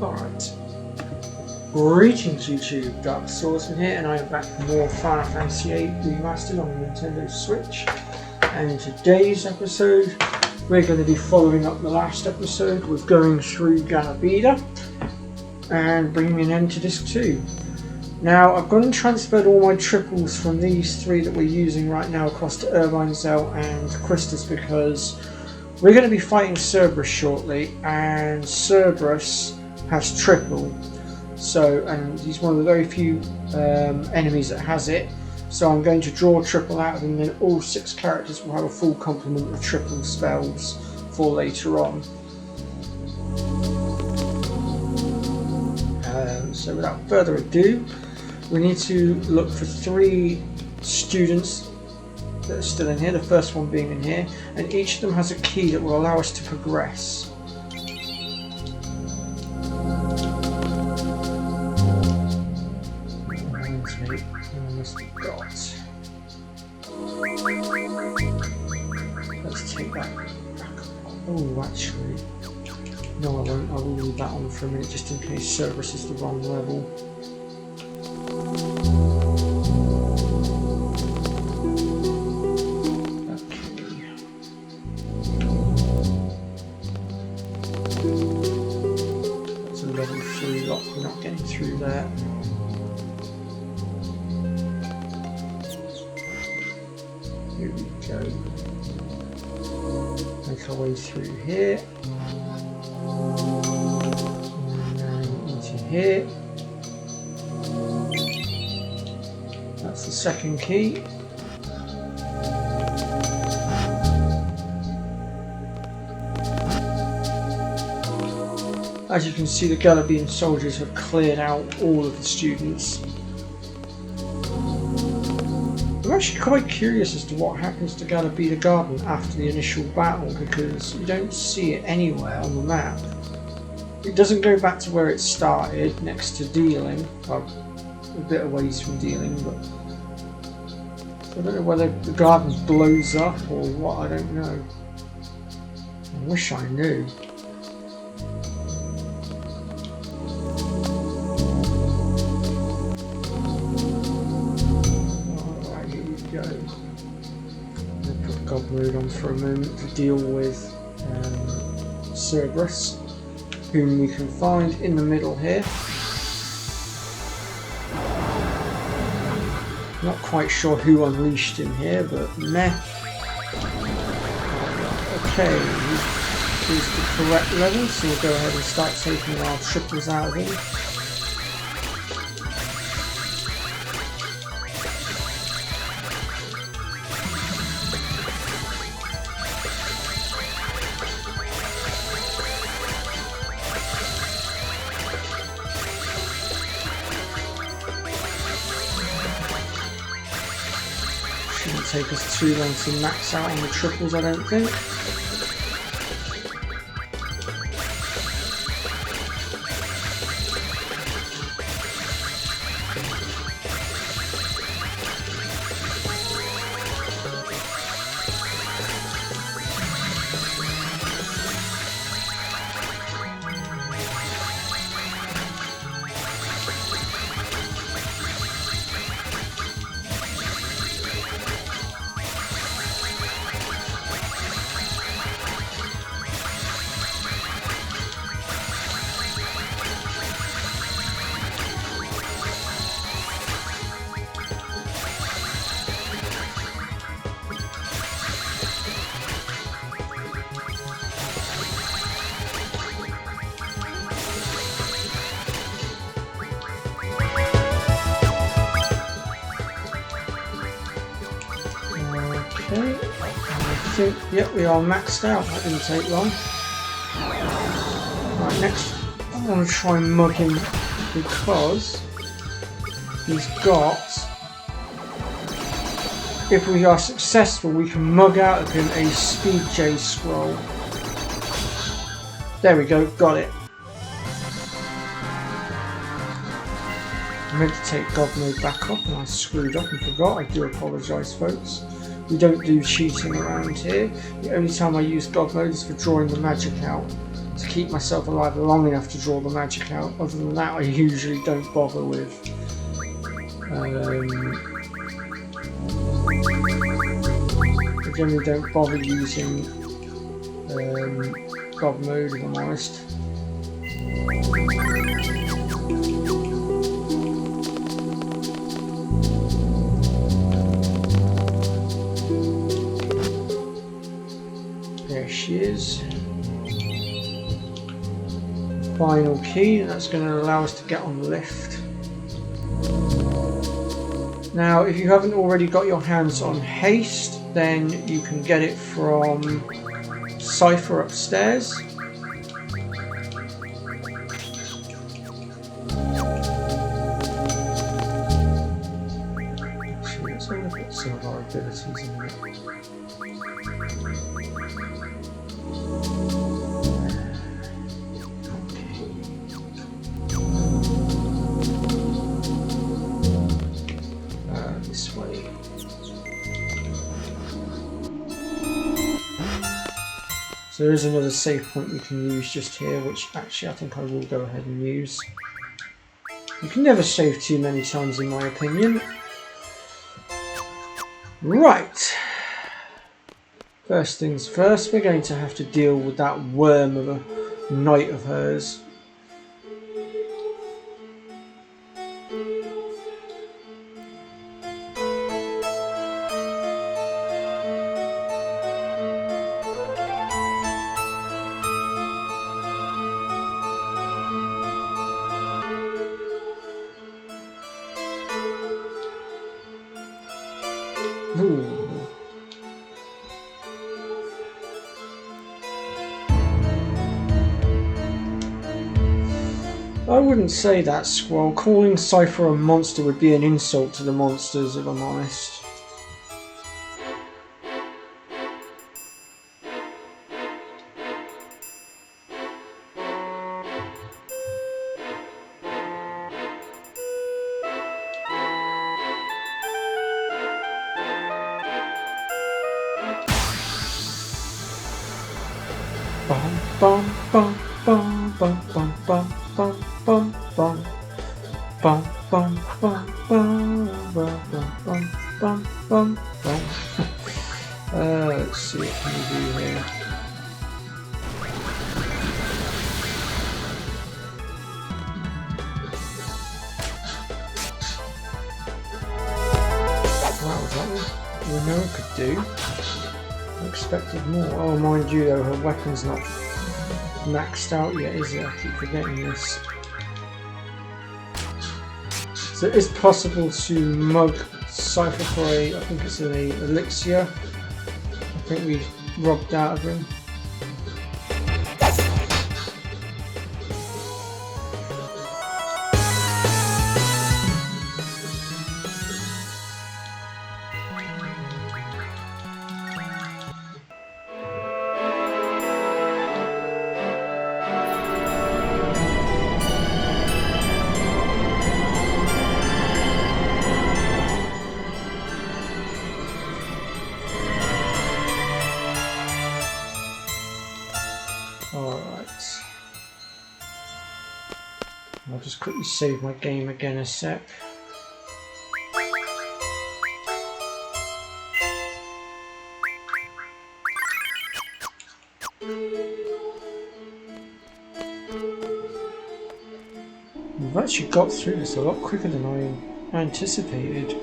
Alright. Greetings YouTube, Dark Swordsman here, and I am back with more Final Fantasy VIII Remastered on the Nintendo Switch. And in today's episode, we're going to be following up the last episode with going through Galbadia and bringing an end to Disc 2. Now, I've gone and transferred all my triples from these three that we're using right now across to Irvine, Zell and Quistis because we're going to be fighting Cerberus shortly, and Cerberus has triple. So, and he's one of the very few enemies that has it. So I'm going to draw triple out of him, and then all 6 characters will have a full complement of triple spells for later on. So without further ado, we need to look for 3 students that are still in here, the first one being in here, and each of them has a key that will allow us to progress. Let's take that back. Oh, actually, no, I won't. I will leave that on for a minute just in case Cerberus is the wrong level. Okay. That's a level 3 lock. We're not getting through there. Here we go. Make our way through here. And then into here. That's the second key. As you can see, the Galbadian soldiers have cleared out all of the students. I'm actually quite curious as to what happens to Galbadia Garden after the initial battle, because you don't see it anywhere on the map. It doesn't go back to where it started, next to Dealing, well, a bit of ways from Dealing, but I don't know whether the garden blows up or what, I don't know. I wish I knew. God mode on for a moment to deal with Cerberus, whom we can find in the middle here. Not quite sure who unleashed him here, but meh. Okay, he's the correct level, so we'll go ahead and start taking our triples out of him. Shouldn't take us too long to max out on the triples, I don't think. Okay, I think, yep, we are maxed out. That didn't take long. Right, next I want to try and mug him because he's got, if we are successful, we can mug out of him a Speed J scroll. There we go, got it. I meant to take God Mode back up and I screwed up and forgot. I do apologise, folks. We don't do cheating around here. The only time I use God Mode is for drawing the magic out. to keep myself alive long enough to draw the magic out. Other than that, I usually don't bother with I generally don't bother using God mode, if I'm honest. There she is. Final key, and that's going to allow us to get on the lift. Now, if you haven't already got your hands on haste, then you can get it from Cypher upstairs. Actually, let's have a look at some of our abilities in a minute. This way. So there is another save point we can use just here, which actually I think I will go ahead and use. You can never save too many times in my opinion. Right. First things first, we're going to have to deal with that worm of a knight of hers. Ooh. I wouldn't say that, Squirrel. Calling Cypher a monster would be an insult to the monsters, if I'm honest. Bum bum bum bum bum bum bum bum bum bum bum bum bum bum bum bum bum bum. Let's see what can we do here. Wow, is that what Renora could do? I expected more. Oh, mind you though, her weapon's not maxed out yet, is it? I keep forgetting this. So it is possible to mug Cypher for I think it's an elixir. I think we robbed out of him. I'll just quickly save my game again a sec. We've actually got through this a lot quicker than I anticipated.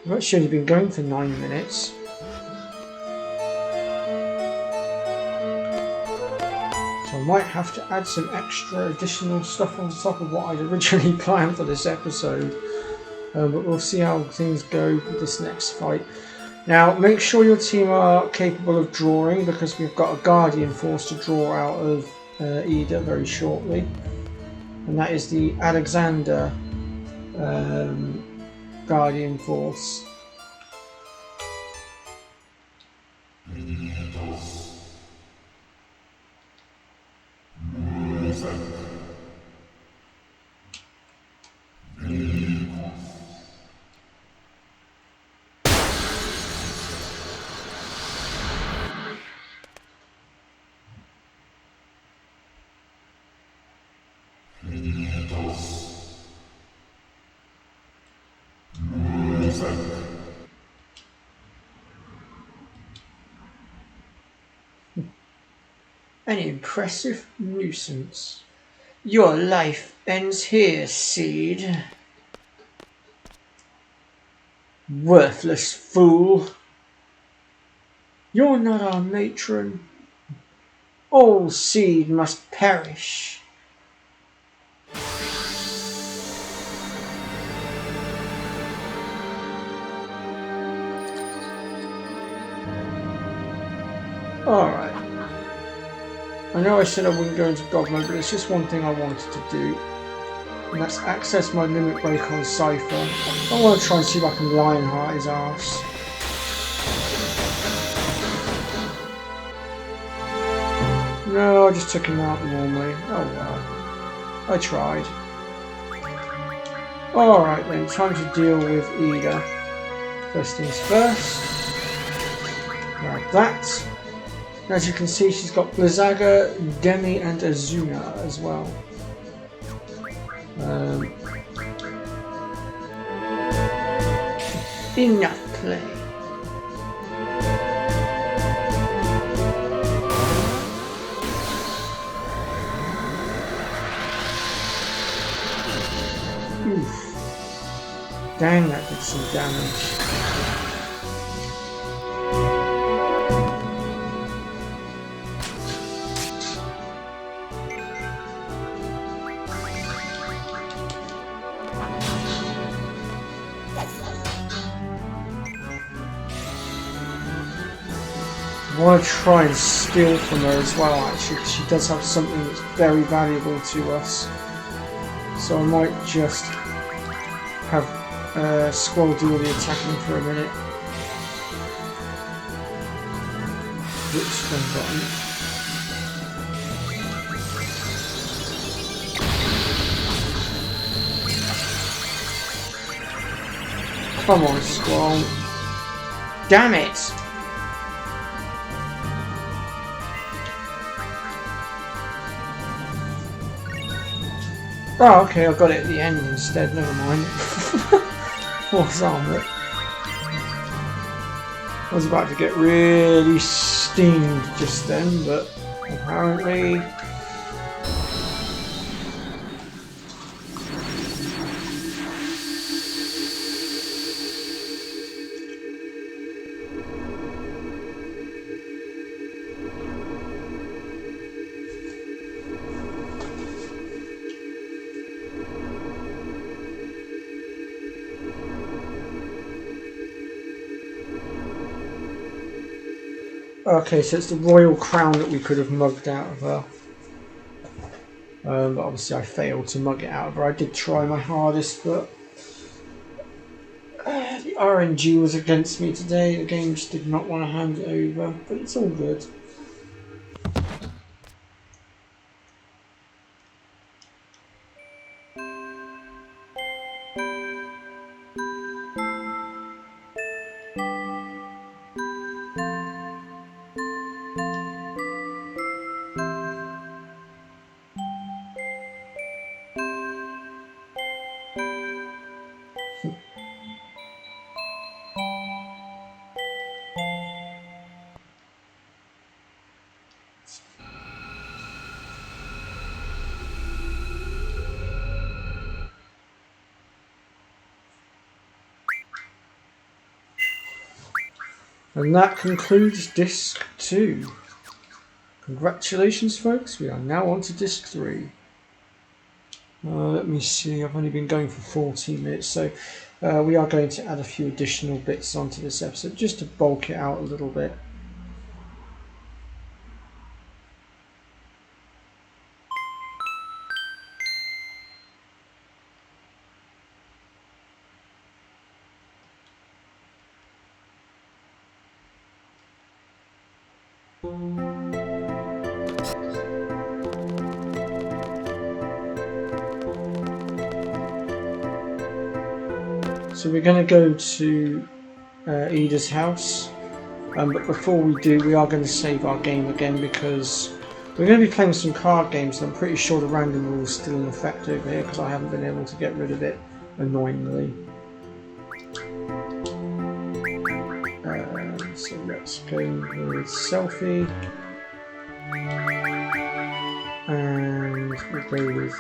We've actually only been going for 9 minutes. So I might have to add some extra additional stuff on top of what I'd originally planned for this episode. But we'll see how things go with this next fight. Now, make sure your team are capable of drawing, because we've got a Guardian Force to draw out of Ida very shortly. And that is the Alexander Guardian Force. An impressive nuisance. Your life ends here, Seed. Worthless fool. You're not our matron. All Seed must perish. Alright. I know I said I wouldn't go into God mode, but there's just one thing I wanted to do. And that's access my limit break on Cypher. I want to try and see if I can Lionheart his ass. No, I just took him out normally. Oh well. I tried. Alright then, time to deal with Ida. First things first. Grab that. As you can see, she's got Blizzaga, Demi and Azuna as well. Enough play. Oof. Dang, that did some damage. I want to try and steal from her as well, actually, because she does have something that's very valuable to us. So I might just have Squall do all the attacking for a minute. Whoops, wrong button. Come on, Squall. Damn it! Oh, okay, I got it at the end instead, never mind. What's on it? I was about to get really steamed just then, but apparently... Okay, so it's the royal crown that we could have mugged out of her. But obviously I failed to mug it out of her. I did try my hardest, but the RNG was against me today. The game just did not want to hand it over, but it's all good. And that concludes disc 2. Congratulations folks, we are now on to disc 3. Let me see, I've only been going for 14 minutes, so we are going to add a few additional bits onto this episode just to bulk it out a little bit. So we're going to go to Ida's house, but before we do, we are going to save our game again because We're going to be playing some card games, and I'm pretty sure the random rule is still in effect over here because I haven't been able to get rid of it, annoyingly. So let's go with selfie, and we'll go with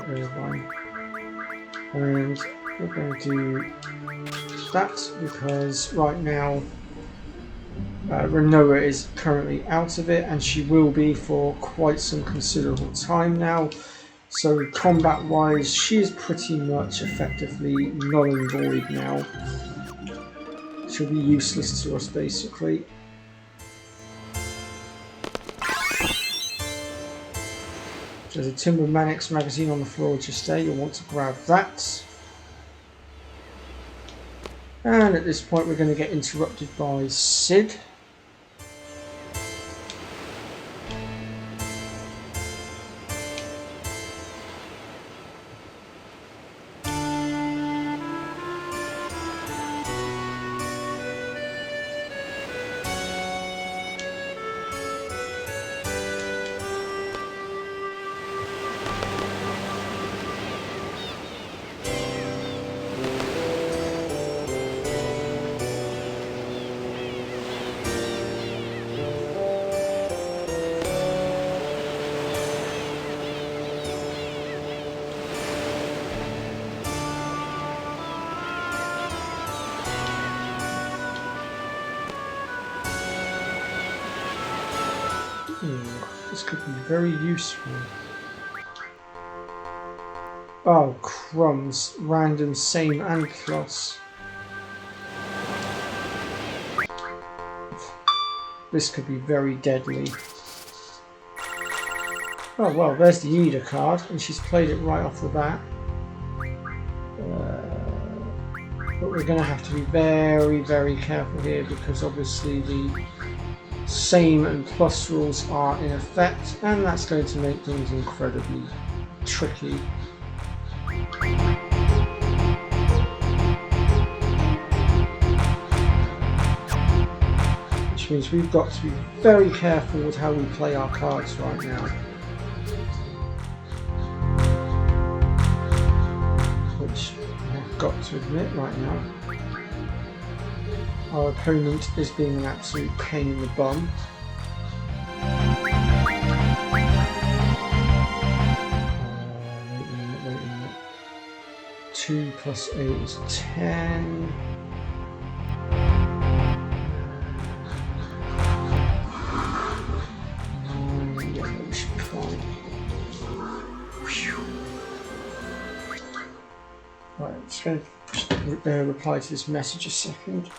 Irvine, and we're going to do that because right now Renoa is currently out of it, and she will be for quite some considerable time now. So combat wise, she is pretty much effectively null and void now. She'll be useless to us basically. There's a Timber Manix magazine on the floor just there, you'll want to grab that. And at this point we're going to get interrupted by Sid. This could be very useful. Oh, crumbs. Random, same, and plus. This could be very deadly. Oh, well, there's the Ida card, and she's played it right off the bat. But we're going to have to be very, very careful here because obviously the same and plus rules are in effect, and that's going to make things incredibly tricky. Which means we've got to be very careful with how we play our cards right now. Which I've got to admit right now, our opponent is being an absolute pain in the bum. Wait a minute. 2 plus 8 is 10. Yeah, that should be fine. Right, I'm just going to reply to this message a second.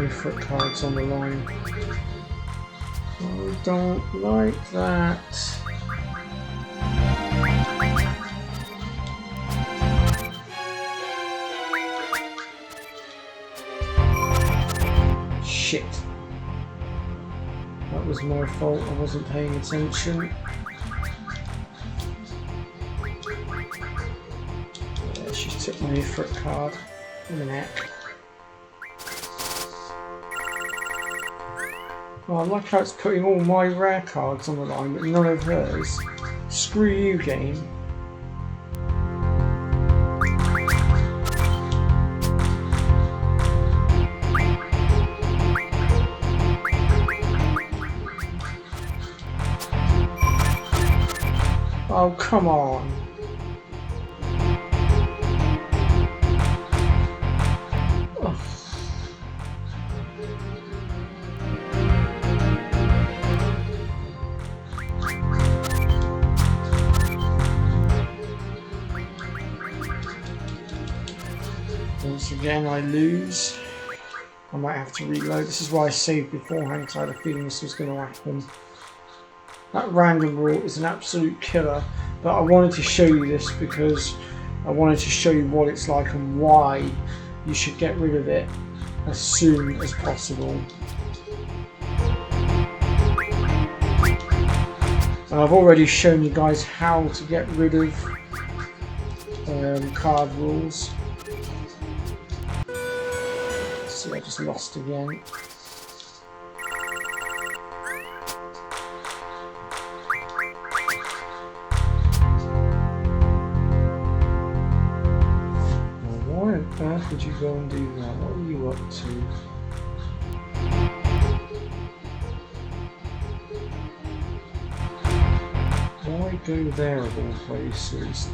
Foot cards on the line. I don't like that. Shit. That was my fault, I wasn't paying attention. Yeah, she took my foot card in the neck. Oh, I like how it's putting all my rare cards on the line, but none of hers. Screw you, game. Oh, come on. again I lose. I might have to reload. This is why I saved beforehand, because I had a feeling this was going to happen. That random rule is an absolute killer, but I wanted to show you this because I wanted to show you what it's like and why you should get rid of it as soon as possible. And I've already shown you guys how to get rid of card rules. See, I just lost again. Why on earth would you go and do that? What are you up to? Why go there of all places?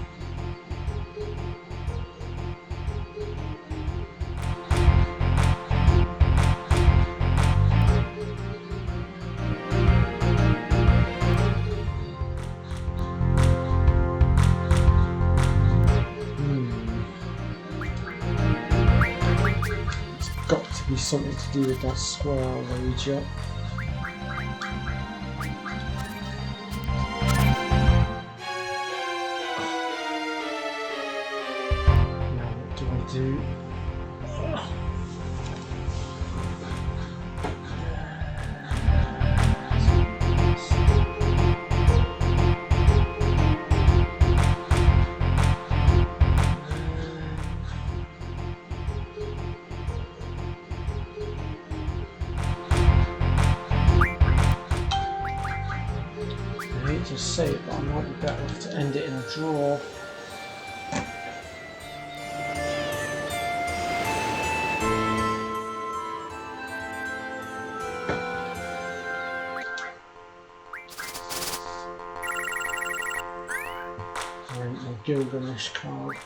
It's got to be something to do with that square, I'll wager. Do. I hate to say it, but I might be better off to end it in a draw. Gilgamesh card.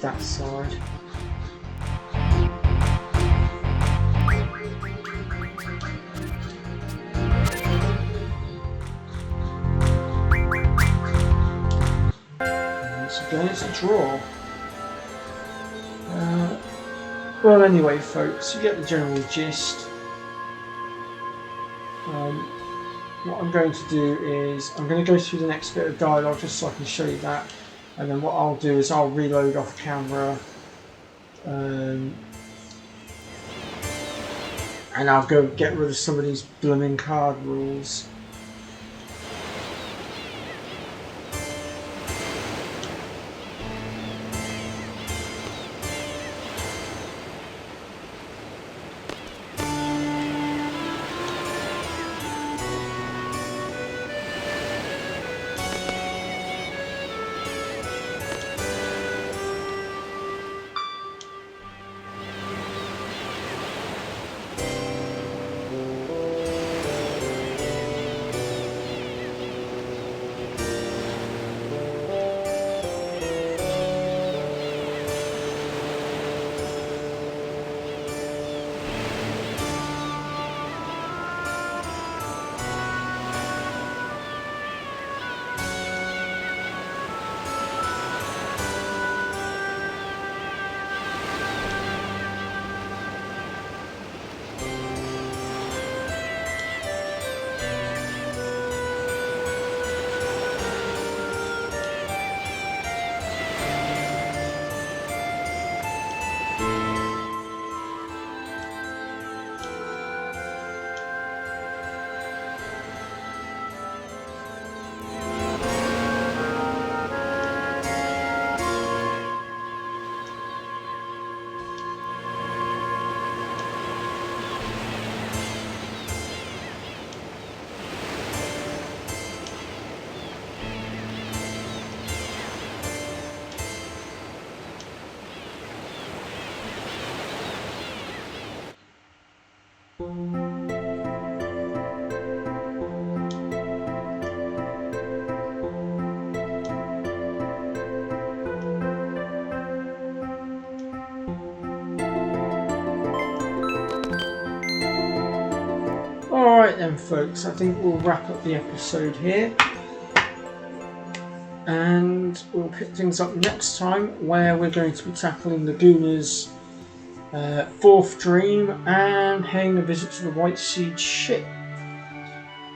That side. Once again, it's a draw. Well, anyway, folks, you get the general gist. What I'm going to do is I'm going to go through the next bit of dialogue just so I can show you that. And then what I'll do is I'll reload off camera and I'll go get rid of some of these blooming card rules. Alright then folks, I think we'll wrap up the episode here. And we'll pick things up next time where we're going to be tackling Laguna's fourth dream and paying a visit to the White Seed ship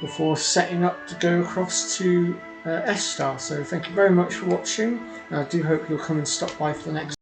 before setting up to go across to S-Star. So thank you very much for watching. I do hope you'll come and stop by for the next